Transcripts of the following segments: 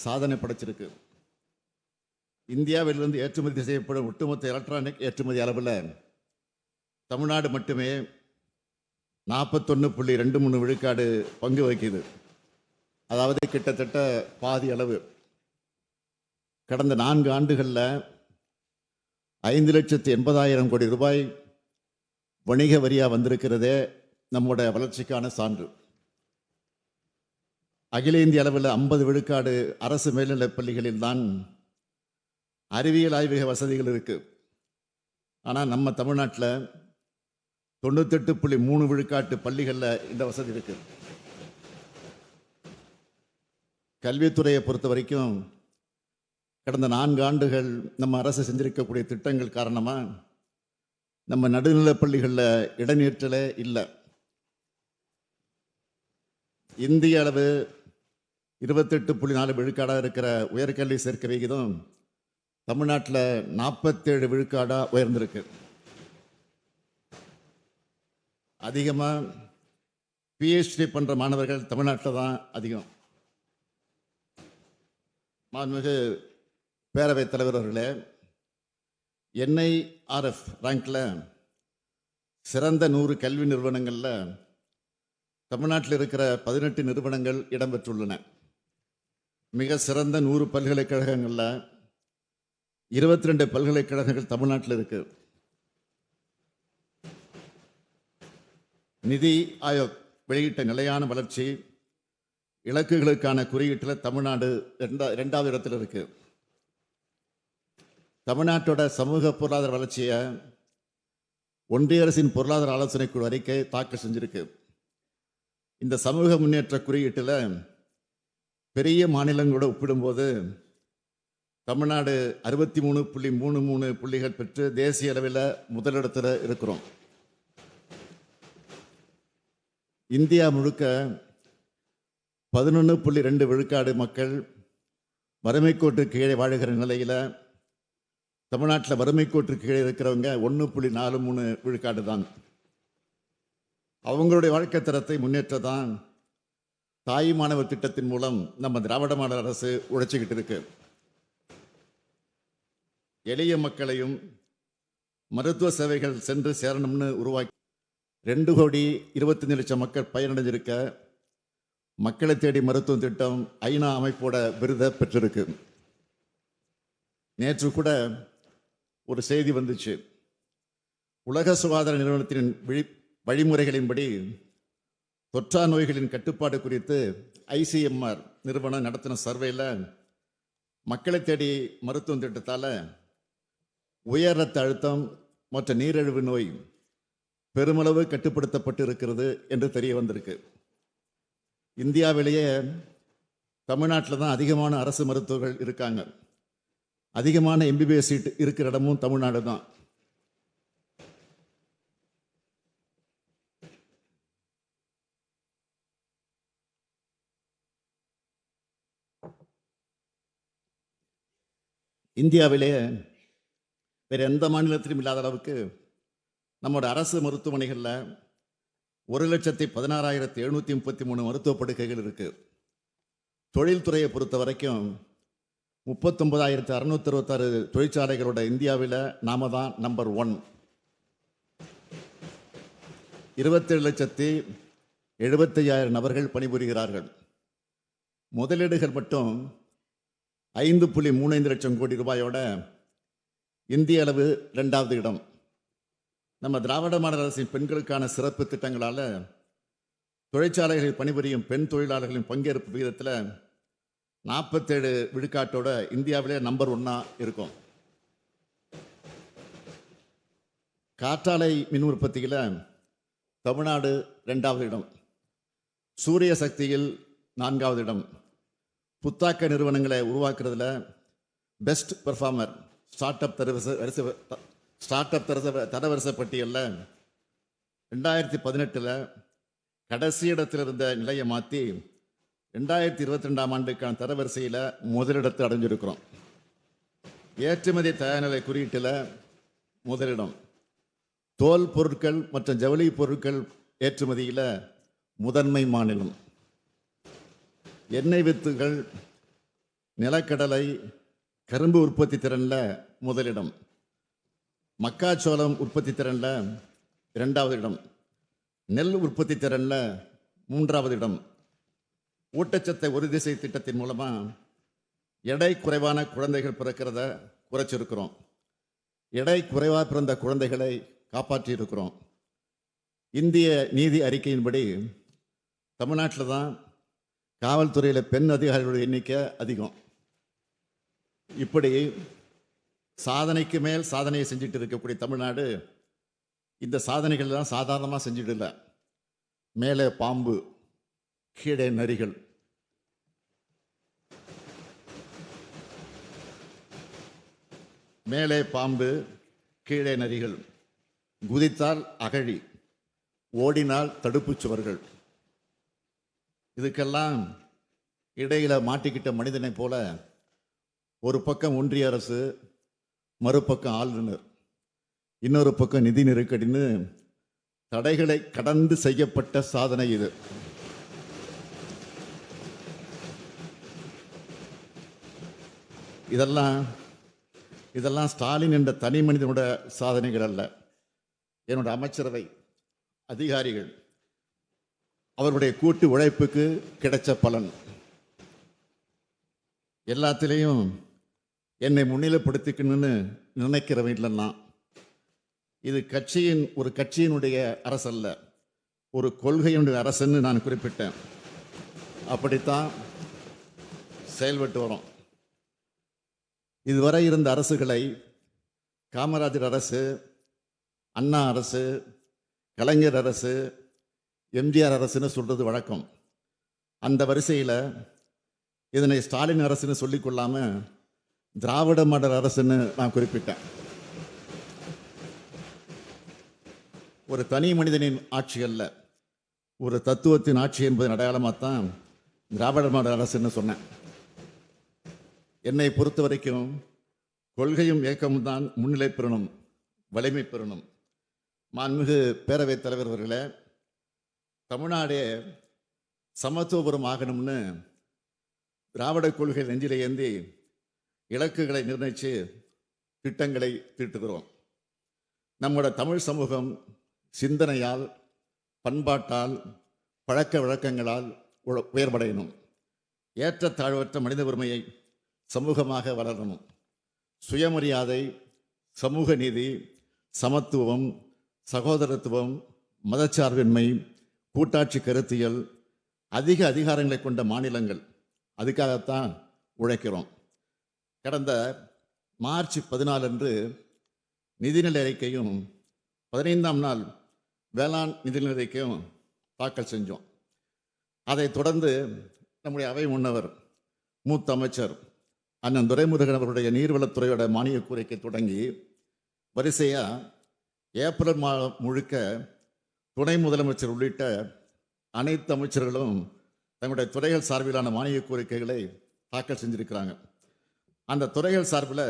சாதனை படைச்சிருக்கு. இந்தியாவிலிருந்து ஏற்றுமதி செய்யப்படும் ஒட்டுமொத்த எலக்ட்ரானிக் ஏற்றுமதி அளவில் தமிழ்நாடு மட்டுமே 41.23 விழுக்காடு பங்கு வகிக்குது. அதாவது கிட்டத்தட்ட பாதி அளவு. கடந்த 4 ஆண்டுகளில் 5,80,000 கோடி ரூபாய் வணிக வரியாக வந்திருக்கிறதே நம்முடைய வளர்ச்சிக்கான சான்று. அகில இந்திய அளவில் 50 விழுக்காடு அரசு மேல்நிலைப் பள்ளிகளில் தான் அறிவியல் ஆய்வக வசதிகள் இருக்கு. ஆனால் நம்ம தமிழ்நாட்டில் 98.3 விழுக்காட்டு பள்ளிகளில் இந்த வசதி இருக்கு. கல்வித்துறையை பொறுத்த வரைக்கும் கடந்த 4 ஆண்டுகள் நம்ம அரசு செஞ்சிருக்கக்கூடிய திட்டங்கள் காரணமாக நம்ம நடுநிலைப் பள்ளிகளில் இடைநிற்றலே இல்லை. இந்திய அளவு 28.4 விழுக்காடாக இருக்கிற உயர்கல்வி சேர்க்கை விகிதம் தமிழ்நாட்டில் 47 விழுக்காடாக உயர்ந்திருக்கு. அதிகமாக பிஹெச்டி பண்ணுற மாணவர்கள் தமிழ்நாட்டில் தான் அதிகம். மாண்புமிகு பேரவைத் தலைவர் அவர்களே, என்ஐஆர்எஃப் ரேங்கில் சிறந்த 100 கல்வி நிறுவனங்களில் தமிழ்நாட்டில் இருக்கிற 18 நிறுவனங்கள் இடம்பெற்றுள்ளன. மிக சிறந்த 100 பல்கலைக்கழகங்களில் 22 பல்கலைக்கழகங்கள் தமிழ்நாட்டில் இருக்கு. நிதி ஆயோக் வெளியிட்ட நிலையான வளர்ச்சி இலக்குகளுக்கான குறியீட்டில் தமிழ்நாடு 2வது இடத்தில் இருக்கு. தமிழ்நாட்டோட சமூக பொருளாதார வளர்ச்சியை ஒன்றிய அரசின் பொருளாதார ஆலோசனை குழு அறிக்கை தாக்கல் செஞ்சிருக்கு. இந்த சமூக முன்னேற்ற குறியீட்டில் பெரிய மாநிலங்களோடு ஒப்பிடும்போது தமிழ்நாடு 63.33 புள்ளிகள் பெற்று தேசிய அளவில் முதலிடத்தில் இருக்கிறோம். இந்தியா முழுக்க 11.2 விழுக்காடு மக்கள் வறுமை கோட்டு கீழே வாழுகிற நிலையில் தமிழ்நாட்டில் வறுமை கோட்டு கீழே இருக்கிறவங்க 1.43 விழுக்காடு தான். அவங்களுடைய வாழ்க்கை தரத்தை முன்னேற்றதான் தாய் மாணவர் திட்டத்தின் மூலம் நம்ம திராவிட மாடல் அரசு உழைச்சிக்கிட்டு இருக்கு. எளிய மக்களையும் மருத்துவ சேவைகள் சென்று சேரணும்னு உருவாக்கி 2,25,00,000 மக்கள் பயனடைஞ்சிருக்க மக்களை தேடி மருத்துவ திட்டம் ஐநா அமைப்போட விருதை பெற்றிருக்கு. நேற்று கூட ஒரு செய்தி வந்துச்சு. உலக சுகாதார நிறுவனத்தின் வழிமுறைகளின்படி தொற்றா நோய்களின் கட்டுப்பாடு குறித்து ICMR நிறுவனம் நடத்தின சர்வேல மக்களை தேடி மருத்துவ திட்டத்தால் உயர் ரத்த அழுத்தம் மற்றும் நீரிழிவு நோய் பெருமளவு கட்டுப்படுத்தப்பட்டு இருக்கிறது என்று தெரிய வந்திருக்கு. இந்தியாவிலேயே தமிழ்நாட்டில் தான் அதிகமான அரசு மருத்துவர்கள் இருக்காங்க. அதிகமான MBBS சீட் இருக்கிற இடமும் தமிழ்நாடு தான். இந்தியாவிலேயே வேறு எந்த மாநிலத்திலும் இல்லாத அளவுக்கு நம்மளோட அரசு மருத்துவமனைகளில் 1,16,733 மருத்துவ படுக்கைகள் இருக்கு. தொழில்துறையை பொறுத்த வரைக்கும் 39,666 தொழிற்சாலைகளோட இந்தியாவில் நாம தான் நம்பர் 1. 27,75,000 நபர்கள் பணிபுரிகிறார்கள். முதலீடுகள் மட்டும் 5.35 லட்சம் கோடி ரூபாயோட இந்திய அளவு 2வது இடம். நம்ம திராவிட மாடல் அரசின் பெண்களுக்கான சிறப்பு திட்டங்களால் தொழிற்சாலைகளில் பணிபுரியும் பெண் தொழிலாளர்களின் பங்கேற்பு விகிதத்தில் 47 விழுக்காட்டோட இந்தியாவிலே நம்பர் 1 இருக்கும். காற்றாலை மின் உற்பத்தியில் தமிழ்நாடு 2வது இடம். சூரிய சக்தியில் 4வது இடம். புத்தாக்க நிறுவனங்களை உருவாக்குறதுல பெஸ்ட் பெர்ஃபார்மர் ஸ்டார்ட் அப் தரவரிசை பட்டியலில் 2018 கடைசி இடத்தில் இருந்த நிலையை மாற்றி 2022 ஆண்டுக்கான தரவரிசையில் முதலிடத்தை அடைஞ்சிருக்கிறோம். ஏற்றுமதி தயார்நிலை குறியீட்டில் முதலிடம். தோல் பொருட்கள் மற்றும் ஜவுளி பொருட்கள் ஏற்றுமதியில் முதன்மை மாநிலம். எண்ணெய் வித்துகள் நிலக்கடலை, கரும்பு உற்பத்தி திறனில் முதலிடம், மக்காச்சோளம் உற்பத்தி திறனில் இரண்டாவது இடம், நெல் உற்பத்தி திறனில் மூன்றாவது இடம். ஊட்டச்சத்தை உறுதி செய் திட்டத்தின் மூலமாக எடை குறைவான குழந்தைகள் பிறக்கிறத குறைச்சிருக்கிறோம். எடை குறைவாக பிறந்த குழந்தைகளை காப்பாற்றி இருக்கிறோம். இந்திய நீதி அறிக்கையின்படி தமிழ்நாட்டில் தான் காவல்துறையில் பெண் அதிகாரிகளுடைய எண்ணிக்கை அதிகம். இப்படி சாதனைக்கு மேல் சாதனையை செஞ்சுட்டு இருக்கக்கூடிய தமிழ்நாடு இந்த சாதனைகள்லாம் சாதாரணமாக செஞ்சுட்டு இல்லை. மேலே பாம்பு, கீழே நரிகள். மேலே பாம்பு, கீழே நரிகள். குதித்தால் அகழி, ஓடினால் தடுப்புச் சுவர்கள். இதுக்கெல்லாம் இடையில மாட்டிக்கிட்ட மனிதனை போல ஒரு பக்கம் ஒன்றிய அரசு, மறுபக்கம் ஆளுநர், இன்னொரு பக்கம் நிதி நெருக்கடின்னு தடைகளை கடந்து செய்யப்பட்ட சாதனை இது. இதெல்லாம் ஸ்டாலின் என்ற தனி மனிதனோட சாதனைகள் அல்ல. என்னோட அமைச்சரவை அதிகாரிகள் அவருடைய கூட்டு உழைப்புக்கு கிடைச்ச பலன். எல்லாத்திலையும் என்னை முன்னிலைப்படுத்திக்கணும்னு நினைக்கிறவன் இல்லைன்னா இது ஒரு கட்சியினுடைய அரசல்ல, ஒரு கொள்கையினுடைய அரசுன்னு நான் குறிப்பிட்டேன். அப்படித்தான் செயல்பட்டு வரோம். இதுவரை இருந்த அரசுகளை காமராஜர் அரசு, அண்ணா அரசு, கலைஞர் அரசு, எம்ஜிஆர் அரசுன்னு சொல்றது வழக்கம். அந்த வரிசையில் இதனை ஸ்டாலின் அரசுன்னு சொல்லிக்கொள்ளாம திராவிட மாடல் அரசுன்னு நான் குறிப்பிட்டேன். ஒரு தனி மனிதனின் ஆட்சி அல்ல, ஒரு தத்துவத்தின் ஆட்சி என்பதன் அடையாளமாகத்தான் திராவிட மாடல் அரசுன்னு சொன்னேன். என்னை பொறுத்த வரைக்கும் கொள்கையும் இயக்கமும் தான் முன்னிலை பெறணும், வலிமை பெறணும். மாண்புமிகு பேரவைத் தலைவர் அவர்களே, தமிழ்நாடே சமத்துவபுரம் ஆகணும்னு திராவிட கொள்கை நெஞ்சிலே ஏந்தி இலக்குகளை நிர்ணயித்து திட்டங்களை தீட்டுகிறோம். நம்முடைய தமிழ் சமூகம் சிந்தனையால், பண்பாட்டால், பழக்க வழக்கங்களால் உயர்வடையணும். ஏற்றத்தாழ்வற்ற மனித உரிமையை சமூகமாக வளரணும். சுயமரியாதை, சமூக நீதி, சமத்துவம், சகோதரத்துவம், மதச்சார்பின்மை, கூட்டாட்சி கருத்தியல், அதிக அதிகாரங்களை கொண்ட மாநிலங்கள், அதுக்காகத்தான் உழைக்கிறோம். கடந்த மார்ச் 14 அன்று நிதிநிலை அறிக்கையும் 15ஆம் நாள் வேளாண் நிதிநிலை அறிக்கையும் தாக்கல் செஞ்சோம். அதைத் தொடர்ந்து நம்முடைய அவை முன்னவர் மூத்த அமைச்சர் அண்ணன் துரைமுருகன் அவருடைய நீர்வளத்துறையோட மானிய கோரிக்கை தொடங்கி வரிசையா ஏப்ரல் மாதம் முழுக்க துணை முதலமைச்சர் உள்ளிட்ட அனைத்து அமைச்சர்களும் தங்களுடைய துறைகள் சார்பிலான மானிய கோரிக்கைகளை தாக்கல் செஞ்சிருக்கிறாங்க. அந்த துறைகள் சார்பில்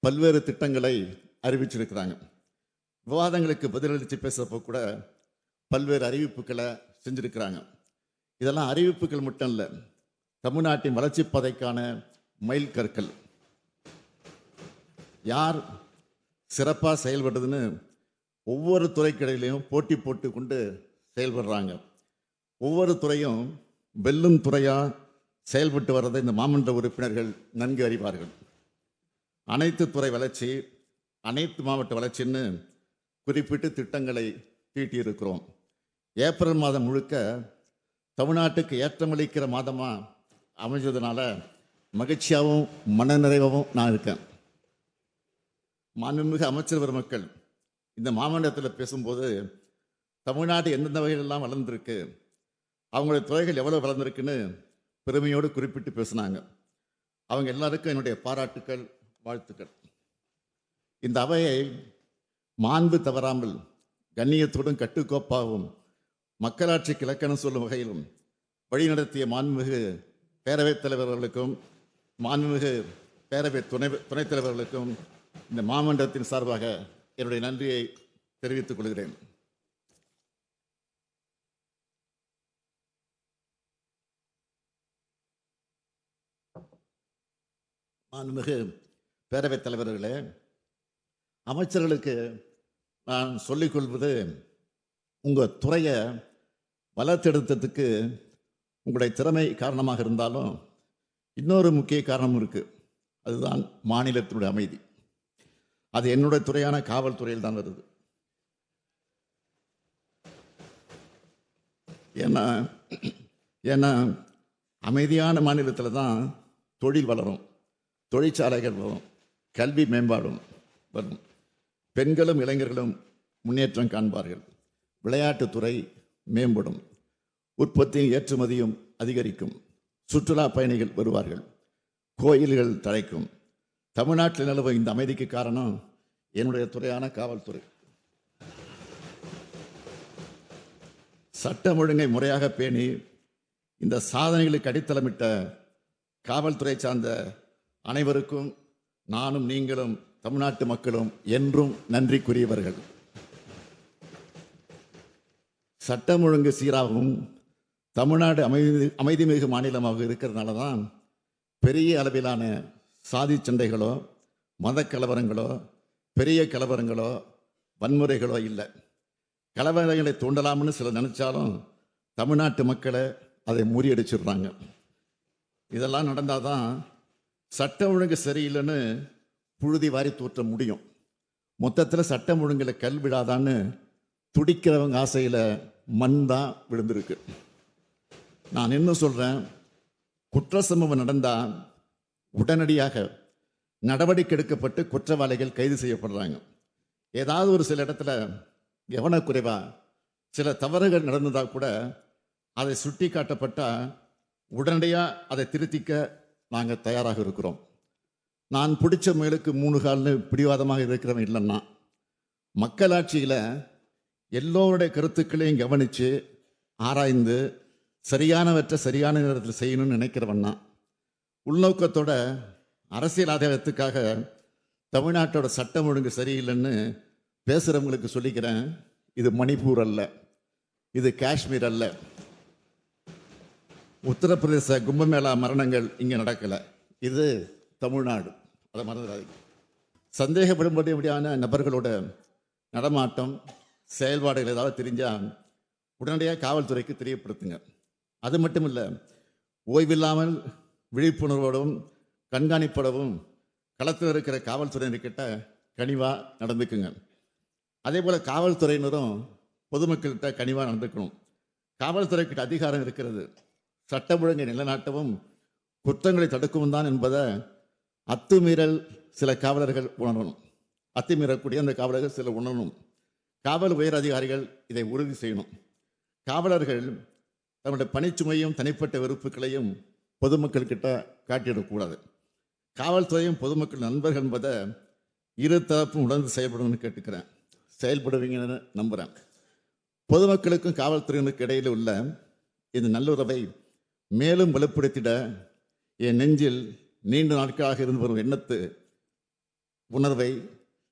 பல்வேறு திட்டங்களை அறிவிச்சிருக்கிறாங்க. விவாதங்களுக்கு பதிலளித்து பேசுறப்போ கூட பல்வேறு அறிவிப்புகளை செஞ்சிருக்கிறாங்க. இதெல்லாம் அறிவிப்புகள் மட்டும் இல்லை, தமிழ்நாட்டின் வளர்ச்சி பாதைக்கான மைல் கற்கள். யார் சிறப்பாக செயல்படுறதுன்னு ஒவ்வொரு துறைக்கிடையிலையும் போட்டி போட்டு கொண்டு செயல்படுறாங்க. ஒவ்வொரு துறையும் வெல்லும் துறையாக செயல்பட்டு வர்றதை இந்த மாமன்ற உறுப்பினர்கள் நன்கு அறிவார்கள். அனைத்து துறை வளர்ச்சி, அனைத்து மாவட்ட வளர்ச்சின்னு குறிப்பிட்டு திட்டங்களை தீட்டியிருக்கிறோம். ஏப்ரல் மாதம் முழுக்க தமிழ்நாட்டுக்கு ஏற்றமளிக்கிற மாதமாக அமைஞ்சதுனால மகிழ்ச்சியாகவும் மனநிறைவாகவும் நான் இருக்கேன். மாண்புமிகு அமைச்சர் பெருமக்கள் இந்த மாமண்டலத்தில் பேசும்போது தமிழ்நாடு எந்தெந்த வகையிலெல்லாம் வளர்ந்துருக்கு, அவங்களுடைய துறைகள் எவ்வளோ வளர்ந்துருக்குன்னு பெருமையோடு குறிப்பிட்டு பேசினாங்க. அவங்க எல்லாருக்கும் என்னுடைய பாராட்டுக்கள், வாழ்த்துக்கள். இந்த அவையை மாண்பு தவறாமல் கண்ணியத்தோடும் கட்டுக்கோப்பாகவும் மக்களாட்சிக்கு இலக்கணம் சொல்லும் வகையிலும் வழிநடத்திய மாண்புமிகு பேரவைத் தலைவர்களுக்கும் மாண்புமிகு பேரவை துணைத் தலைவர்களுக்கும் இந்த மாமன்றத்தின் சார்பாக என்னுடைய நன்றியை தெரிவித்துக் கொள்கிறேன். மாண்புமிகு பேரவைத் தலைவர்களே, அமைச்சர்களுக்கு நான் சொல்லிக்கொள்வது, உங்கள் துறையை வளர்த்தெடுத்ததுக்கு உங்களுடைய திறமை காரணமாக இருந்தாலும் இன்னொரு முக்கிய காரணம் இருக்கு. அதுதான் மாநிலத்தினுடைய அமைதி. அது என்னுடைய துறையான காவல்துறையில் தான் வருது. ஏன்னா ஏன்னா அமைதியான மாநிலத்தில் தான் தொழில் வளரும், தொழிற்சாலைகள் வரும், கல்வி மேம்பாடும் வரும், பெண்களும் இளைஞர்களும் முன்னேற்றம் காண்பார்கள், விளையாட்டுத்துறை மேம்படும், உற்பத்தியும் ஏற்றுமதியும் அதிகரிக்கும், சுற்றுலா பயணிகள் வருவார்கள், கோயில்கள் தழைக்கும். தமிழ்நாட்டில் நிலவும் இந்த அமைதிக்கு காரணம் என்னுடைய துறையான காவல்துறை. சட்டம் ஒழுங்கை முறையாக பேணி இந்த சாதனைகளுக்கு அடித்தளமிட்ட காவல்துறை சார்ந்த அனைவருக்கும் நானும் நீங்களும் தமிழ்நாட்டு மக்களும் என்றும் நன்றிக்குரியவர்கள். சட்டம் ஒழுங்கு சீராகவும் தமிழ்நாடு அமைதிமிகு மாநிலமாக இருக்கிறதுனால தான் பெரிய அளவிலான சாதி சண்டைகளோ மத கலவரங்களோ பெரிய கலவரங்களோ வன்முறைகளோ இல்லை. கலவரங்களை தூண்டலாம்னு சிலர் நினைச்சாலும் தமிழ்நாட்டு மக்களை அதை முறியடிச்சிடுறாங்க. இதெல்லாம் நடந்தால் தான் சட்டம் ஒழுங்கு சரியில்லைன்னு புழுதி வாரி தூற்ற முடியும். மொத்தத்தில் சட்டம் ஒழுங்கில் கல் விழாதான்னு துடிக்கிறவங்க ஆசையில் மண் தான் விழுந்திருக்கு. நான் இன்னும் சொல்கிறேன், குற்ற சம்பவம் நடந்தால் உடனடியாக நடவடிக்கை எடுக்கப்பட்டு குற்றவாளிகள் கைது செய்யப்படுறாங்க. ஏதாவது ஒரு சில இடத்துல கவனக்குறைவா சில தவறுகள் நடந்ததாக கூட அதை சுட்டி காட்டப்பட்டால் உடனடியாக அதை திருத்திக்க நாங்கள் தயாராக இருக்கிறோம். நான் பிடிச்ச முயலுக்கு 3 கால்னு பிடிவாதமாக இருக்கிறவன் இல்லைன்னா, மக்களாட்சியில் எல்லோருடைய கருத்துக்களையும் கவனித்து ஆராய்ந்து சரியானவற்றை சரியான நேரத்தில் செய்யணும்னு நினைக்கிறவன்னா, உள்நோக்கத்தோட அரசியல் ஆதாயத்துக்காக தமிழ்நாட்டோட சட்டம் ஒழுங்கு சரியில்லைன்னு பேசுகிறவங்களுக்கு சொல்லிக்கிறேன், இது மணிப்பூர் அல்ல, இது காஷ்மீர் அல்ல, உத்தரப்பிரதேச கும்பமேளா மரணங்கள் இங்கே நடக்கலை, இது தமிழ்நாடு. அதை மறந்துடாதீங்க. சந்தேகப்படும்படியான நபர்களோட நடமாட்டம் செயல்பாடுகள் ஏதாவது தெரிஞ்சால் உடனடியாக காவல்துறைக்கு தெரியப்படுத்துங்க. அது மட்டும் இல்லை, ஓய்வில்லாமல் விழிப்புணர்வோடும் கண்காணிப்படவும் களத்தில் இருக்கிற காவல்துறையினர்கிட்ட கனிவாக நடந்துக்குங்க. அதே போல் காவல்துறையினரும் பொதுமக்கள்கிட்ட கனிவாக நடந்துக்கணும். காவல்துறைக்கிட்ட அதிகாரம் இருக்கிறது, சட்ட ஒழுங்கை நிலைநாட்டவும் குற்றங்களை தடுக்கவும் தான் என்பதை அத்துமீறல் சில காவலர்கள் உணரணும். அத்துமீறக்கூடிய அந்த காவலர்கள் சில உணரணும். காவல் உயர் அதிகாரிகள் இதை உறுதி செய்யணும். காவலர்கள் தன்னுடைய பணிச்சுமையும் தனிப்பட்ட வெறுப்புகளையும் பொதுமக்கள்கிட்ட காட்டிடக்கூடாது. காவல்துறையும் பொதுமக்கள் நண்பர்கள் என்பதை இரு தரப்பும் உணர்ந்து செயல்படணும்னு கேட்டுக்கிறேன். செயல்படுவீங்கன்னு நம்புகிறேன். பொதுமக்களுக்கும் காவல்துறையினருக்கு இடையில் உள்ள இந்த நல்லுறவை மேலும் வலுப்படுத்திட என் நெஞ்சில் நீண்ட நாட்களாக இருந்து வரும் உணர்வை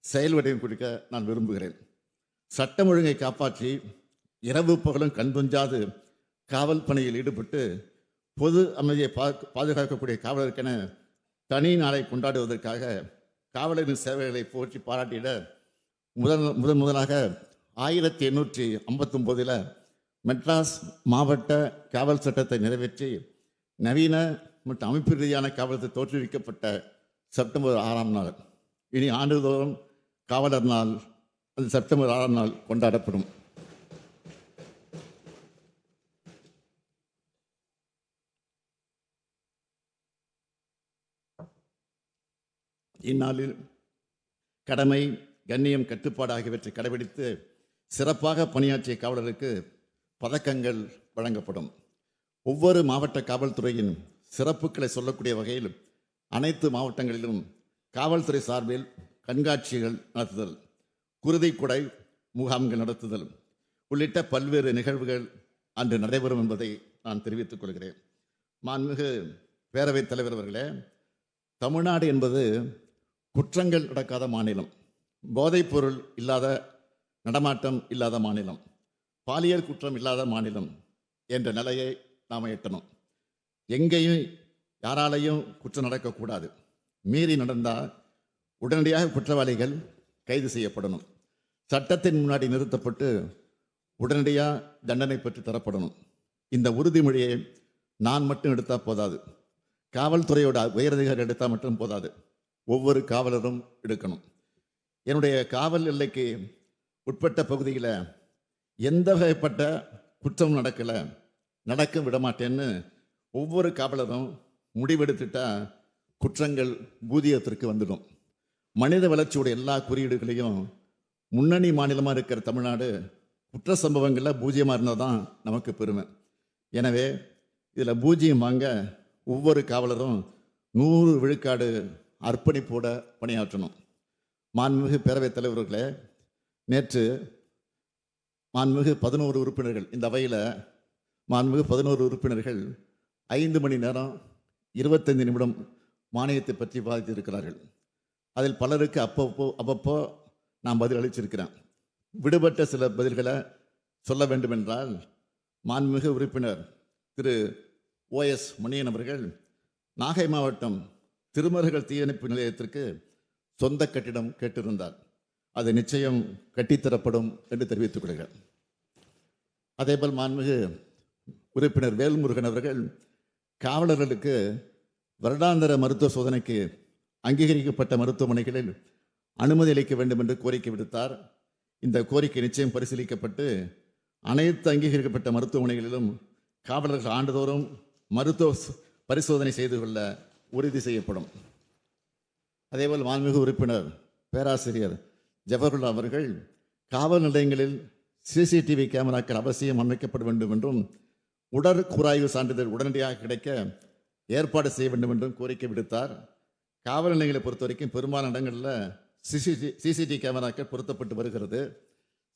செயல்வடிவம் கொடுக்க நான் விரும்புகிறேன். சட்டம் ஒழுங்கை காப்பாற்றி இரவு பகலும் கண்துஞ்சாது காவல் பணியில் ஈடுபட்டு பொது அமைதியை பாதுகாக்கக்கூடிய காவலருக்கென தனி நாளை கொண்டாடுவதற்காக காவலரின் சேவைகளை போற்றி பாராட்டிட முதலாக 1859 மெட்ராஸ் மாவட்ட காவல் சட்டத்தை நிறைவேற்றி நவீன மற்றும் அமைப்பு ரீதியான காவலத்தை தோற்றுவிக்கப்பட்ட செப்டம்பர் 6ஆம் நாள். இனி ஆண்டுதோறும் காவலர் நாள் அது செப்டம்பர் 6ஆம் நாள் கொண்டாடப்படும். இந்நாளில் கடமை, கண்ணியம், கட்டுப்பாடு ஆகியவற்றை கடைபிடித்து சிறப்பாக பணியாற்றிய காவலருக்கு பதக்கங்கள் வழங்கப்படும். ஒவ்வொரு மாவட்ட காவல்துறையின் சிறப்புகளை சொல்லக்கூடிய வகையில் அனைத்து மாவட்டங்களிலும் காவல்துறை சார்பில் கண்காட்சிகள் நடத்துதல், குருதிக்குடை முகாம்கள் நடத்துதல் உள்ளிட்ட பல்வேறு நிகழ்வுகள் அன்று நடைபெறும் என்பதை நான் தெரிவித்துக் கொள்கிறேன். மாண்புமிகு பேரவைத் தலைவர் அவர்களே, தமிழ்நாடு என்பது குற்றங்கள் நடக்காத மாநிலம், போதைப்பொருள் இல்லாத நடமாட்டம் இல்லாத மாநிலம், பாலியல் குற்றம் இல்லாத மாநிலம் என்ற நிலையை நாம் எட்டணும். எங்கேயும் யாராலையும் குற்றம் நடக்கக்கூடாது. மீறி நடந்தால் உடனடியாக குற்றவாளிகள் கைது செய்யப்படணும். சட்டத்தின் முன்னாடி நிறுத்தப்பட்டு உடனடியாக தண்டனை பெற்று தரப்படணும். இந்த உறுதிமொழியை நான் மட்டும் எடுத்தால் போதாது, காவல்துறையோட உயரதிகாரி எடுத்தால் மட்டும் போதாது, ஒவ்வொரு காவலரும் எடுக்கணும். என்னுடைய காவல் எல்லைக்கு உட்பட்ட பகுதியில் எந்த வகைப்பட்ட குற்றம் நடக்க விடமாட்டேன்னு ஒவ்வொரு காவலரும் முடிவெடுத்துட்டா குற்றங்கள் பூஜ்ஜியத்திற்கு வந்துடும். மனித வளர்ச்சியோட எல்லா குறியீடுகளையும் முன்னணி மாநிலமாக இருக்கிற தமிழ்நாடு குற்ற சம்பவங்களில் பூஜ்ஜியமாக இருந்தால் தான் நமக்கு பெருமை. எனவே இதில் பூஜ்ஜியம் வாங்க ஒவ்வொரு காவலரும் 100 விழுக்காடு அர்ப்பணிப்போட பணியாற்றணும். மாண்புமிகு பேரவைத் தலைவர்களே, நேற்று மாண்புமிகு 11 உறுப்பினர்கள், இந்த அவையில் மாண்புமிகு 11 உறுப்பினர்கள் 5 மணி நேரம் 25 நிமிடம் மானியத்தை பற்றி விவாதித்திருக்கிறார்கள். அதில் பலருக்கு அப்பப்போ நான் பதில் அளிச்சிருக்கிறேன். விடுபட்ட சில பதில்களை சொல்ல வேண்டுமென்றால், மாண்புமிகு உறுப்பினர் திரு OS மணியன் அவர்கள் நாகை மாவட்டம் திருமருகல் தீயணைப்பு நிலையத்திற்கு சொந்த கட்டிடம் கேட்டிருந்தார். அது நிச்சயம் கட்டித்தரப்படும் என்று தெரிவித்துக் கொள்கிறேன். அதேபோல் மாண்புமிகு உறுப்பினர் வேல்முருகன் அவர்கள் காவலர்களுக்கு வருடாந்திர மருத்துவ சோதனைக்கு அங்கீகரிக்கப்பட்ட மருத்துவமனைகளில் அனுமதி அளிக்க வேண்டும் என்று கோரிக்கை விடுத்தார். இந்த கோரிக்கை நிச்சயம் பரிசீலிக்கப்பட்டு அனைத்து அங்கீகரிக்கப்பட்ட மருத்துவமனைகளிலும் காவலர்கள் ஆண்டுதோறும் மருத்துவ பரிசோதனை செய்து கொள்ள உறுதி செய்யப்படும். அதேபோல் மாண்புமிகு உறுப்பினர் பேராசிரியர் ஜவஹர்லால் அவர்கள் காவல் நிலையங்களில் CCTV கேமராக்கள் அவசியம் அமைக்கப்பட வேண்டும் என்றும் உடற்கூராய்வு சான்றிதழ் உடனடியாக கிடைக்க ஏற்பாடு செய்ய வேண்டும் என்றும் கோரிக்கை விடுத்தார். காவல் நிலையங்களை பொறுத்த வரைக்கும் பெரும்பாலான இடங்களில் CCTV கேமராக்கள் பொருத்தப்பட்டு வருகிறது.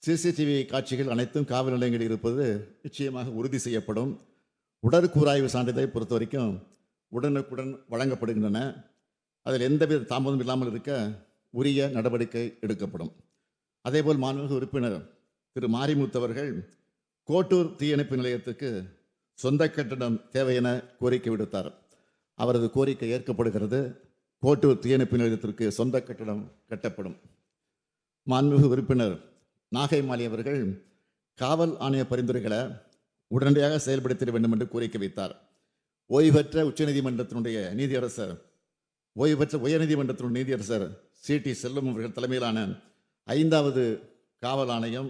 CCTV காட்சிகள் அனைத்தும் காவல் நிலையங்களில் இருப்பது நிச்சயமாக உறுதி செய்யப்படும். உடற்கூராய்வு சான்றிதழை பொறுத்த வரைக்கும் உடனுக்குடன் வழங்கப்படுகின்றன. அதில் எந்தவித தாமதம் இல்லாமல் இருக்க உரிய நடவடிக்கை எடுக்கப்படும். அதேபோல் மாண்புமிகு உறுப்பினர் திரு மாரிமுத்து அவர்கள் கோட்டூர் தீயணைப்பு நிலையத்துக்கு சொந்த கட்டடம் தேவை என கோரிக்கை விடுத்தார். அவரது கோரிக்கை ஏற்கப்படுகிறது. கோட்டூர் தீயணைப்பு நிலையத்திற்கு சொந்த கட்டடம் கட்டப்படும். மாண்புமிகு உறுப்பினர் நாகை மாலி அவர்கள் காவல் ஆணைய பரிந்துரைகளை உடனடியாக செயல்படுத்திட வேண்டும் என்று கோரிக்கை வைத்தார். ஓய்வற்ற உச்சநீதிமன்றத்தினுடைய நீதியரசர் உயர்நீதிமன்றத்தினுடைய நீதியரசர் CT செல்வம் அவர்கள் தலைமையிலான 5வது காவல் ஆணையம்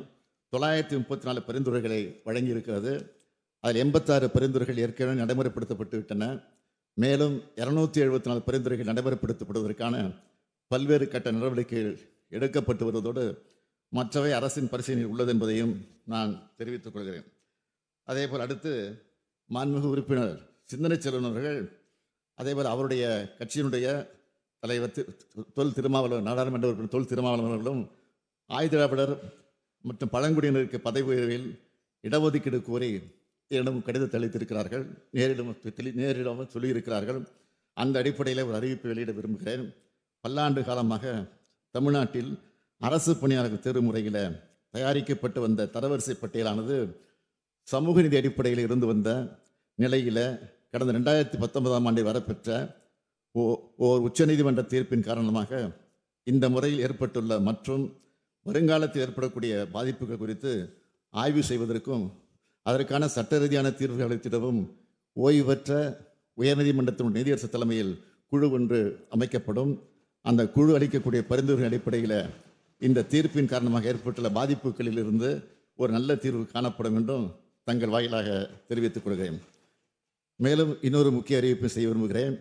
934 பரிந்துரைகளை வழங்கியிருக்கிறது. அதில் 86 பரிந்துரைகள் ஏற்கனவே நடைமுறைப்படுத்தப்பட்டு விட்டன. மேலும் 274 பரிந்துரைகள் நடைமுறைப்படுத்தப்படுவதற்கான பல்வேறு கட்ட நடவடிக்கைகள் எடுக்கப்பட்டு வருவதோடு மற்றவை அரசின் பரிசீலனையில் உள்ளது என்பதையும் நான் தெரிவித்துக் கொள்கிறேன். அதேபோல் அடுத்து மாண்புமிகு உறுப்பினர் சிந்தனை செல்வன் அவர்கள், அதேபோல் அவருடைய கட்சியினுடைய தலைவர் தொல் திருமாவளவன், நாடாளுமன்ற உறுப்பினர் தொல் திருமாவளவன் அவர்களும் ஆயுதிராவிடர் மற்றும் பழங்குடியினருக்கு பதவி உயர்வில் இடஒதுக்கீடு கோரி என்னிடம் கடிதத்தை அளித்திருக்கிறார்கள். நேரிடம் சொல்லியிருக்கிறார்கள். அந்த அடிப்படையில் ஒரு அறிவிப்பை வெளியிட விரும்புகிறேன். பல்லாண்டு காலமாக தமிழ்நாட்டில் அரசு பணியாளர்கள் தேர்வு முறையில் தயாரிக்கப்பட்டு வந்த தரவரிசை பட்டியலானது சமூக நீதி அடிப்படையில் இருந்து வந்த நிலையில் கடந்த 2019ஆம் ஆண்டில் வரப்பெற்ற ஓர் உச்சநீதிமன்ற தீர்ப்பின் காரணமாக இந்த முறையில் ஏற்பட்டுள்ள மற்றும் வருங்காலத்தில் ஏற்படக்கூடிய பாதிப்புகள் குறித்து ஆய்வு செய்வதற்கும் அதற்கான சட்ட ரீதியான தீர்வுகள் அளித்திடவும் ஓய்வு பெற்ற உயர்நீதிமன்றத்தின் நீதியரசர் தலைமையில் குழு ஒன்று அமைக்கப்படும். அந்த குழு அளிக்கக்கூடிய பரிந்துரை அடிப்படையில் இந்த தீர்ப்பின் காரணமாக ஏற்பட்டுள்ள பாதிப்புகளில் இருந்து ஒரு நல்ல தீர்வு காணப்படும் என்றும் தங்கள் வாயிலாக தெரிவித்துக் கொள்கிறேன். மேலும் இன்னொரு முக்கிய அறிவிப்பை செய்ய விரும்புகிறேன்.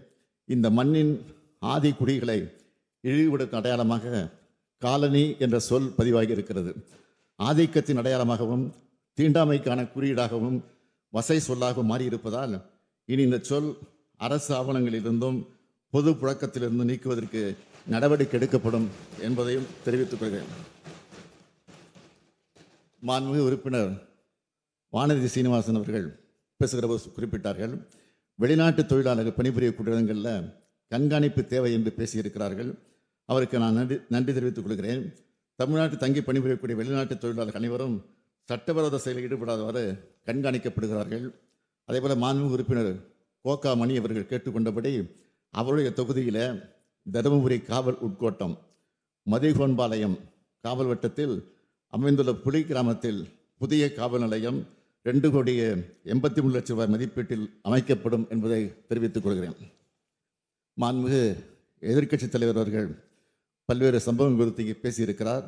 இந்த மண்ணின் ஆதி குடிகளை இழிவுபடுத்தும் அடையாளமாக காலனி என்ற சொல் பதிவாகி இருக்கிறது. ஆதிக்கத்தின் அடையாளமாகவும் தீண்டாமைக்கான குறியீடாகவும் வசை சொல்லாகவும் மாறியிருப்பதால் இனி இந்த சொல் அரசு ஆவணங்களிலிருந்தும் பொது புழக்கத்திலிருந்து நீக்குவதற்கு நடவடிக்கை எடுக்கப்படும் என்பதையும் தெரிவித்துக் கொள்கிறேன். மாண்புமிகு உறுப்பினர் வானதி சீனிவாசன் அவர்கள் பேசுகிற போது குறிப்பிட்டார்கள், வெளிநாட்டு தொழிலாளர்கள் பணிபுரியக்கூடிய இடங்களில் கண்காணிப்பு தேவை என்று பேசியிருக்கிறார்கள். அவருக்கு நான் நன்றி தெரிவித்துக் கொள்கிறேன். தமிழ்நாட்டு தங்கி பணிபுரியக்கூடிய வெளிநாட்டு தொழிலாளர்கள் அனைவரும் சட்டவிரோத செயலில் ஈடுபடாதவாறு கண்காணிக்கப்படுகிறார்கள். அதேபோல் மாண்புமிகு உறுப்பினர் கோகா மணி அவர்கள் கேட்டுக்கொண்டபடி அவருடைய தொகுதியில் தருமபுரி காவல் உட்கோட்டம் மதிகோன்பாளையம் காவல் வட்டத்தில் அமைந்துள்ள புலி கிராமத்தில் புதிய காவல் நிலையம் 2,83,00,000 ரூபாய் மதிப்பீட்டில் அமைக்கப்படும் என்பதை தெரிவித்துக் கொள்கிறேன். மாண்புமிகு எதிர்க்கட்சித் தலைவர் அவர்கள் பல்வேறு சம்பவங்கள் குறித்து பேசியிருக்கிறார்.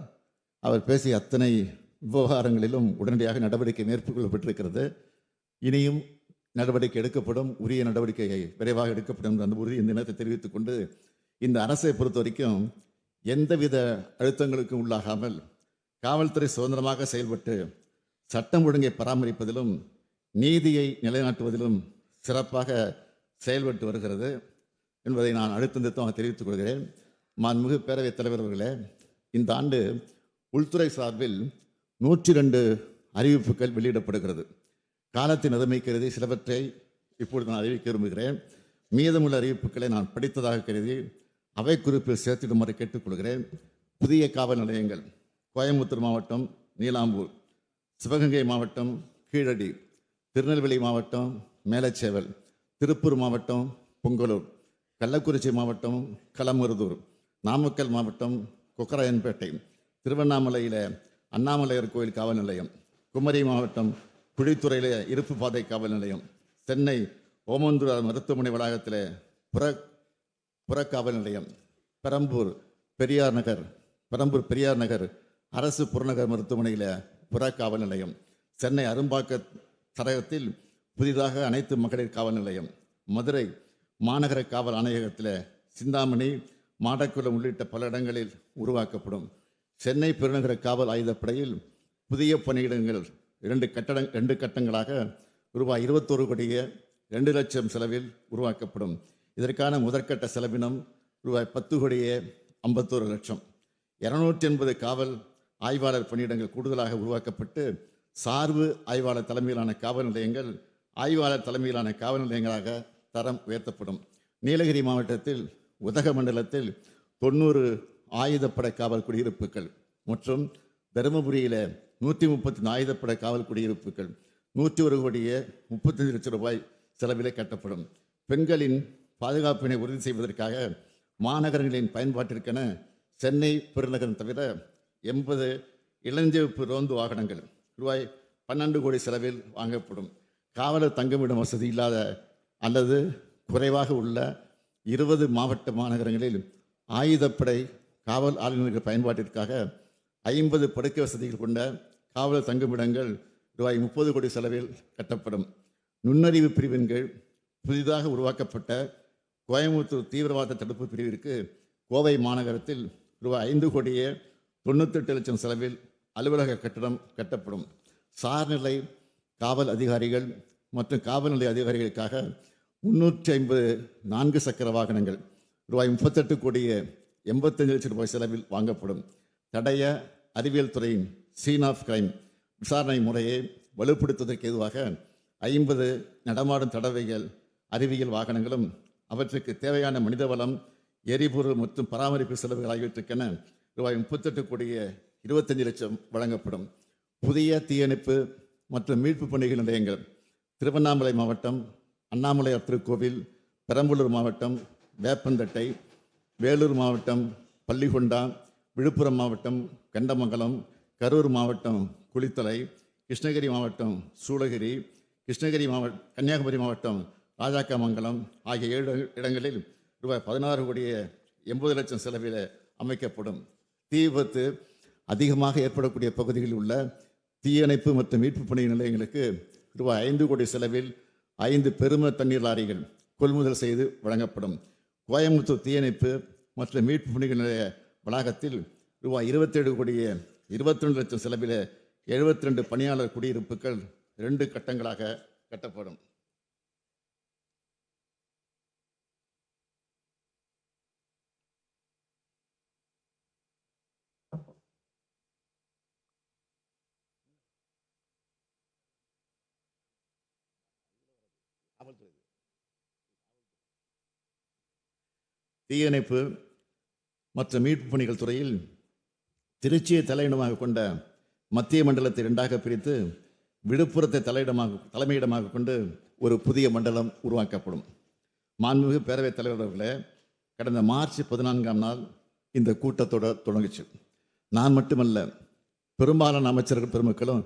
அவர் பேசிய அத்தனை விவகாரங்களிலும் உடனடியாக நடவடிக்கை மேற்கொள்ளப்பட்டிருக்கிறது. இனியும் நடவடிக்கை எடுக்கப்படும், உரிய நடவடிக்கை விரைவாக எடுக்கப்படும் என்ற அந்த உறுதி இந்த நேரத்தை தெரிவித்துக் கொண்டு, இந்த அரசை பொறுத்த வரைக்கும் எந்தவித அழுத்தங்களுக்கும் உள்ளாகாமல் காவல்துறை சுதந்திரமாக செயல்பட்டு சட்டம் ஒழுங்கை பராமரிப்பதிலும் நீதியை நிலைநாட்டுவதிலும் சிறப்பாக செயல்பட்டு வருகிறது என்பதை நான் அழுத்தம் தெரிவித்துக் கொள்கிறேன். மாண்புமிகு பேரவைத் தலைவர் அவர்களே, இந்த ஆண்டு உள்துறை சார்பில் 102 அறிவிப்புகள் வெளியிடப்படுகிறது. காலத்தின் நிலைமை கருதி சிலவற்றை இப்பொழுது நான் அறிவிக்க விரும்புகிறேன். மீதமுள்ள அறிவிப்புகளை நான் படித்ததாக கருதி அவை குறிப்பில் சேர்த்திடுமாறு கேட்டுக்கொள்கிறேன். புதிய காவல் நிலையங்கள் கோயம்புத்தூர் மாவட்டம் நீலாம்பூர், சிவகங்கை மாவட்டம் கீழடி, திருநெல்வேலி மாவட்டம் மேலச்சேவல், திருப்பூர் மாவட்டம் பொங்கலூர், கள்ளக்குறிச்சி மாவட்டம் களமருதூர், நாமக்கல் மாவட்டம் கொக்கராயன்பேட்டை, திருவண்ணாமலையில் அண்ணாமலையார் கோயில் காவல் நிலையம், குமரி மாவட்டம் குழித்துறையில் இருப்பு பாதை காவல் நிலையம், சென்னை ஓமந்தூர் மருத்துவமனை வளாகத்தில் புறக்காவல் நிலையம், பெரம்பூர் பெரியார் நகர் அரசு புறநகர் மருத்துவமனையில் புறக்காவல் நிலையம், சென்னை அரும்பாக்க சரகத்தில் புதிதாக அனைத்து மகளிர் காவல் நிலையம், மதுரை மாநகர காவல் ஆணையகத்தில் சிந்தாமணி, மாடக்குளம் உள்ளிட்ட பல இடங்களில் உருவாக்கப்படும். சென்னை பெருநகர காவல் ஆயுதப்படையில் புதிய பணியிடங்கள் 2 கட்டங்களாக ரூபாய் 21,02,00,000 செலவில் உருவாக்கப்படும். இதற்கான முதற்கட்ட செலவினம் ரூபாய் 10,51,00,000. 280 காவல் ஆய்வாளர் பணியிடங்கள் கூடுதலாக உருவாக்கப்பட்டு சார்பு ஆய்வாளர் தலைமையிலான காவல் நிலையங்கள் ஆய்வாளர் தலைமையிலான காவல் நிலையங்களாக தரம் உயர்த்தப்படும். நீலகிரி மாவட்டத்தில் உதகமண்டலத்தில் 90 ஆயுதப்படை காவல் குடியிருப்புகள் மற்றும் தருமபுரியில் 134 ஆயுதப்படை காவல் குடியிருப்புகள் 101,35,00,000 ரூபாய் செலவிலே கட்டப்படும். பெண்களின் பாதுகாப்பினை உறுதி செய்வதற்காக மாநகரங்களின் பயன்பாட்டிற்கென சென்னை பெருநகரம் தவிர 80 இளஞ்சிவப்பு ரோந்து வாகனங்கள் ரூபாய் 12 கோடி செலவில் வாங்கப்படும். காவலர் தங்குமிடம் வசதி இல்லாத அல்லது குறைவாக உள்ள 20 மாவட்ட மாநகரங்களில் ஆயுதப்படை காவல் ஆளுநர்கள் பயன்பாட்டிற்காக 50 படுக்கை வசதிகள் கொண்ட காவலர் தங்குமிடங்கள் ரூபாய் 30 கோடி செலவில் கட்டப்படும். நுண்ணறிவு பிரிவின் கீழ் புதிதாக உருவாக்கப்பட்ட கோயம்புத்தூர் தீவிரவாத தடுப்பு பிரிவிற்கு கோவை மாநகரத்தில் ரூபாய் 5,98,00,000 செலவில் அலுவலக கட்டடம் கட்டப்படும். சார்நிலை காவல் அதிகாரிகள் மற்றும் காவல்நிலை அதிகாரிகளுக்காக 350 4 சக்கர வாகனங்கள் ரூபாய் 38,85,00,000 ரூபாய் செலவில் வாங்கப்படும். தடய அறிவியல் துறையின் சீன் ஆஃப் கிரைம் விசாரணை முறையை வலுப்படுத்துவதற்கு ஏதுவாக 50 நடமாடும் தடவைகள் அறிவியல் வாகனங்களும் அவற்றுக்கு தேவையான மனிதவளம், எரிபொருள் மற்றும் பராமரிப்பு செலவுகள் ஆகியவற்றுக்கென ரூபாய் 38,25,00,000 வழங்கப்படும். புதிய தீயணைப்பு மற்றும் மீட்பு பணிகள் நிலையங்கள் திருவண்ணாமலை மாவட்டம் அண்ணாமலையார் திருக்கோவில், பெரம்பலூர் மாவட்டம் வேப்பந்தட்டை, வேலூர் மாவட்டம் பள்ளிகொண்டா, விழுப்புரம் மாவட்டம் கண்டமங்கலம், கரூர் மாவட்டம் குளித்தலை, கிருஷ்ணகிரி மாவட்டம் சூளகிரி, கன்னியாகுமரி மாவட்டம் ராஜாக்கமங்கலம் ஆகிய 7 இடங்களில் ரூபாய் 16,80,00,000 செலவில் அமைக்கப்படும். தீ விபத்து அதிகமாக ஏற்படக்கூடிய பகுதிகளில் உள்ள தீயணைப்பு மற்றும் மீட்பு பணி நிலையங்களுக்கு ரூபாய் 5 கோடி செலவில் 5 பெரும தண்ணீர் லாரிகள் கொள்முதல் செய்து வழங்கப்படும். கோயம்புத்தூர் தீயணைப்பு மற்றும் மீட்பு பணிகள் நிலைய வளாகத்தில் ரூபாய் 27,22,00,000 செலவில் 72 பணியாளர் குடியிருப்புகள் 2 கட்டங்களாக கட்டப்படும். தீயணைப்பு மற்றும் மீட்பு பணிகள் துறையில் திருச்சியை தலையிடமாக கொண்ட மத்திய மண்டலத்தை 2ஆக பிரித்து விழுப்புரத்தை தலைமையிடமாக கொண்டு ஒரு புதிய மண்டலம் உருவாக்கப்படும். மாண்புமிகு பேரவைத் தலைவர் அவர்களே, கடந்த மார்ச் 14ஆம் நாள் இந்த கூட்டத்தொடர் தொடங்குச்சு. நான் மட்டுமல்ல, பெரும்பாலான அமைச்சர்கள் பெருமக்களும்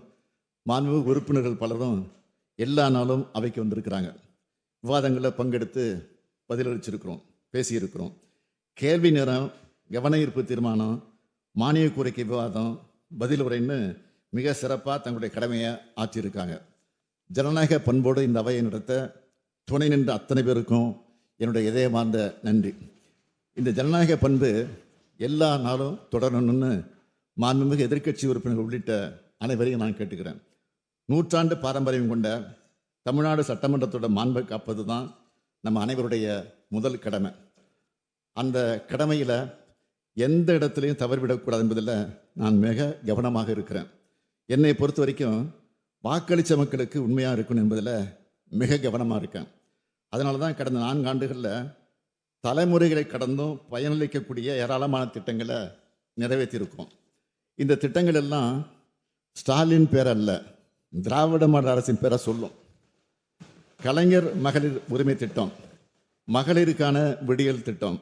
மாண்புமிகு உறுப்பினர்கள் பலரும் எல்லா நாளும் அவைக்கு வந்திருக்கிறாங்க. விவாதங்களில் பங்கெடுத்து பதிலளிச்சிருக்கிறோம், பேசியிருக்கிறோம். கேள்வி நேரம், கவன ஈர்ப்பு தீர்மானம், மானிய கோரிக்கை விவாதம், பதில் உரைன்னு மிக சிறப்பாக தங்களுடைய கடமையை ஆற்றியிருக்காங்க. ஜனநாயக பண்போடு இந்த அவையை நடத்த துணை நின்ற அத்தனை பேருக்கும் என்னுடைய இதயமார்ந்த நன்றி. இந்த ஜனநாயக பண்பு எல்லா நாளும் தொடரணும்னு மாண்புமிகு எதிர்க்கட்சி உறுப்பினர்கள் உள்ளிட்ட அனைவரையும் நான் கேட்டுக்கிறேன். நூற்றாண்டு பாரம்பரியம் கொண்ட தமிழ்நாடு சட்டமன்றத்தோட மாண்பை காப்பது தான் நம்ம அனைவருடைய முதல் கடமை. அந்த கடமையில் எந்த இடத்துலையும் தவறிவிடக்கூடாது என்பதில் நான் மிக கவனமாக இருக்கிறேன். என்னை பொறுத்த வரைக்கும் வாக்களித்த மக்களுக்கு உண்மையாக இருக்கணும் என்பதில் மிக கவனமாக இருக்கேன். அதனால தான் கடந்த 4 ஆண்டுகளில் தலைமுறைகளை கடந்தும் பயனளிக்கக்கூடிய ஏராளமான திட்டங்களை நிறைவேற்றியிருக்கோம். இந்த திட்டங்கள் எல்லாம் ஸ்டாலின் பேர் அல்ல, திராவிட மாடல் அரசின் பேரை சொல்லும். கலைஞர் மகளிர் உரிமை திட்டம், மகளிருக்கான விடியல் திட்டம்,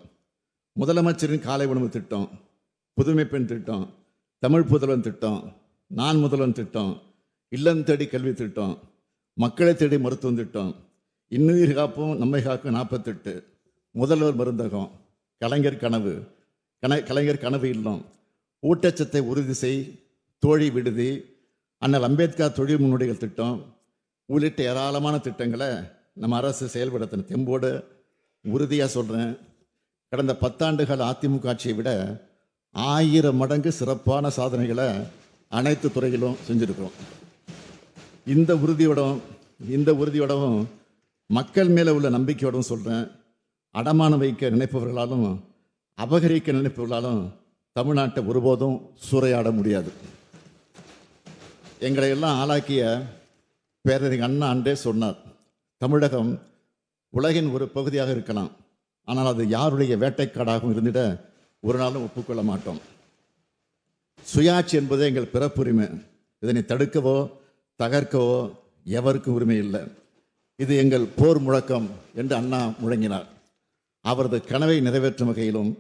முதலமைச்சரின் காலை உணவு திட்டம், புதுமை பெண் திட்டம், தமிழ் புதல்வன் திட்டம், நான் முதல்வன் திட்டம், இல்லம் தேடி கல்வி திட்டம், மக்களை தேடி மருத்துவம் திட்டம், இன்னுயிர் காப்பும் நம்மை காக்கும் 48, முதல்வர் மருந்தகம், கலைஞர் கனவு, கலைஞர் கனவு இல்லம், ஊட்டச்சத்தை உறுதி செய், தோழி விடுதி, அண்ணல் அம்பேத்கர் தொழில் முன்னோடிகள் திட்டம் உள்ளிட்ட ஏராளமான திட்டங்களை நம்ம அரசு செயல்படுத்தின தெம்போடு உறுதியாக சொல்கிறேன். கடந்த 10 ஆண்டுகள் அதிமுக ஆட்சியை விட 1000 மடங்கு சிறப்பான சாதனைகளை அனைத்து துறையிலும் செஞ்சுருக்கிறோம். இந்த உறுதியோடவும் மக்கள் மேலே உள்ள நம்பிக்கையோடவும் சொல்கிறேன். அடமானம் வைக்க நினைப்பவர்களாலும் அபகரிக்க நினைப்பவர்களாலும் தமிழ்நாட்டை ஒருபோதும் சூறையாட முடியாது. எங்களை எல்லாம் ஆளாக்கிய பேரறிஞர் அண்ணா அன்றே சொன்னார், தமிழகம் உலகின் ஒரு பகுதியாக இருக்கலாம், ஆனால் அது யாருடைய வேட்டைக்காடாகவும் இருந்திட ஒரு நாளும் ஒப்புக்கொள்ள மாட்டோம். சுயாட்சி என்பது எங்கள் பிறப்புரிமை. இதனை தடுக்கவோ தகர்க்கவோ எவருக்கும் உரிமை இல்லை. இது எங்கள் போர் முழக்கம் என்று அண்ணா முழங்கினார். அவரது கனவை நிறைவேற்றும் வகையிலும்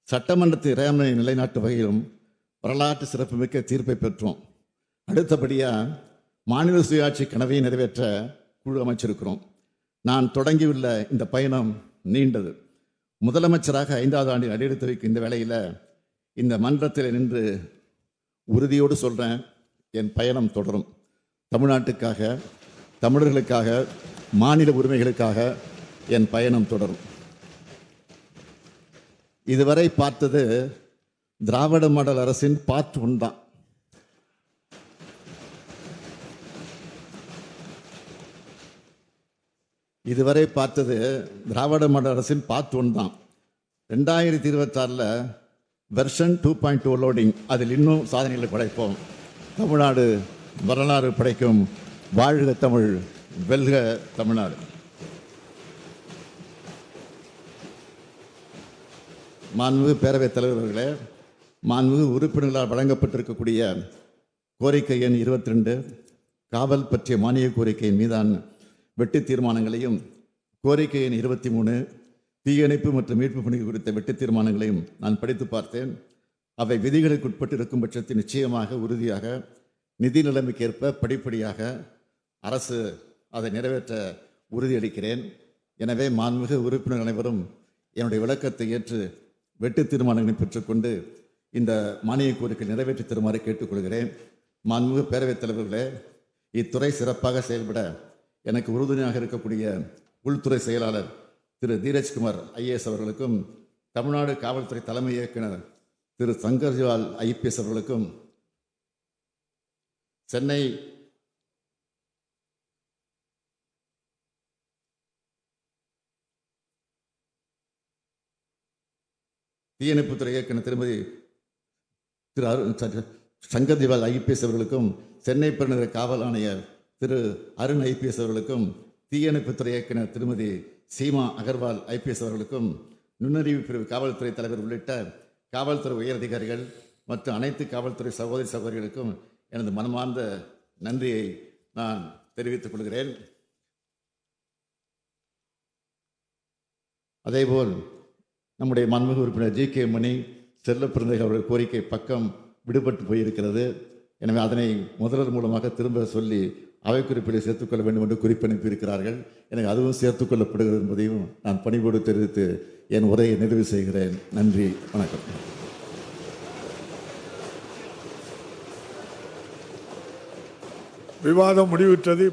சட்டமன்றத்தை இறையாண்மை நிலைநாட்டும் வகையிலும் வரலாற்று சிறப்புமிக்க தீர்ப்பை பெற்றோம். அடுத்தபடியாக மாநில சுயாட்சி கனவை நிறைவேற்ற குழு அமைச்சிருக்கிறோம். நான் தொடங்கியுள்ள இந்த பயணம் நீண்டது. முதலமைச்சராக 5வது ஆண்டில் அடியெடுத்து வைக்கும் இந்த வேளையில் இந்த மன்றத்தில் நின்று உறுதியோடு சொல்கிறேன், என் பயணம் தொடரும். தமிழ்நாட்டுக்காக, தமிழர்களுக்காக, மாநில உரிமைகளுக்காக என் பயணம் தொடரும். இதுவரை பார்த்தது திராவிட மாடல் அரசின் பார்ட் 1 தான். இதுவரை பார்த்தது திராவிட மாடல் அரசின் பார்ட் 1 தான். 2026 வெர்ஷன் 2.2 லோடிங், அதில் இன்னும் சாதனைகளை படைப்போம். தமிழ்நாடு வரலாறு படைக்கும். வாழ்க தமிழ், வெல்க தமிழ்நாடு. மாண்புமிகு பேரவைத் தலைவர்களே, மாண்புமிகு உறுப்பினர்களால் வழங்கப்பட்டிருக்கக்கூடிய கோரிக்கை எண் 22 காவல் பற்றிய மானிய கோரிக்கையின் மீதான வெட்டு தீர்மானங்களையும், கோரிக்கை எண் 23 தீயணைப்பு மற்றும் மீட்பு பணிகள் குறித்த வெட்டு தீர்மானங்களையும் நான் படித்து பார்த்தேன். அவை விதிகளுக்கு உட்பட்டு இருக்கும் பட்சத்தில் நிச்சயமாக உறுதியாக நிதி நிலைமைக்கேற்ப படிப்படியாக அரசு அதை நிறைவேற்ற உறுதியளிக்கிறேன். எனவே மாண்புமிகு உறுப்பினர் அனைவரும் என்னுடைய விளக்கத்தை ஏற்று வெட்டு தீர்மானங்களை பெற்றுக்கொண்டு இந்த மானிய கோரிக்கை நிறைவேற்றி தருமாறு கேட்டுக்கொள்கிறேன். மாண்புமிகு பேரவைத் தலைவர்களே, இத்துறை சிறப்பாக செயல்பட எனக்கு உறுதுணையாக இருக்கக்கூடிய உள்துறை செயலாளர் திரு தீரஜ்குமார் IAS அவர்களுக்கும், தமிழ்நாடு காவல்துறை தலைமை இயக்குனர் திரு சங்கர்ஜிவால் IPS அவர்களுக்கும், சென்னை தீயணைப்புத்துறை இயக்குனர் திருமதி திரு சங்கர்ஜிவால் IPS அவர்களுக்கும், சென்னை பெருநகர காவல் ஆணையர் திரு அருண் IPS அவர்களுக்கும், தீயணைப்புத்துறை இயக்குனர் திருமதி சீமா அகர்வால் IPS அவர்களுக்கும், நுண்ணறிவு பிரிவு காவல்துறை தலைவர் உள்ளிட்ட காவல்துறை உயரதிகாரிகள் மற்றும் அனைத்து காவல்துறை சகோதரி சகோதரிகளுக்கும் எனது மனமார்ந்த நன்றியை நான் தெரிவித்துக் கொள்கிறேன். அதேபோல் நம்முடைய மாண்புமிகு உறுப்பினர் ஜி.கே. மணி செல்லப்பிறந்தகை அவர்கள் கோரிக்கை பக்கம் விடுபட்டு போயிருக்கிறது. எனவே அதனை முதல்வர் மூலமாக திரும்ப சொல்லி அவை குறிப்பிலே சேர்த்துக்கொள்ள வேண்டும் என்று குறிப்பனுப்பியிருக்கிறார்கள். எனக்கு அதுவும் சேர்த்துக்கொள்ளப்படுகிறது என்பதையும் நான் பணிவோடு தெரிவித்து என் உரையை நிறைவு செய்கிறேன். நன்றி, வணக்கம். விவாதம் முடிவுற்றது.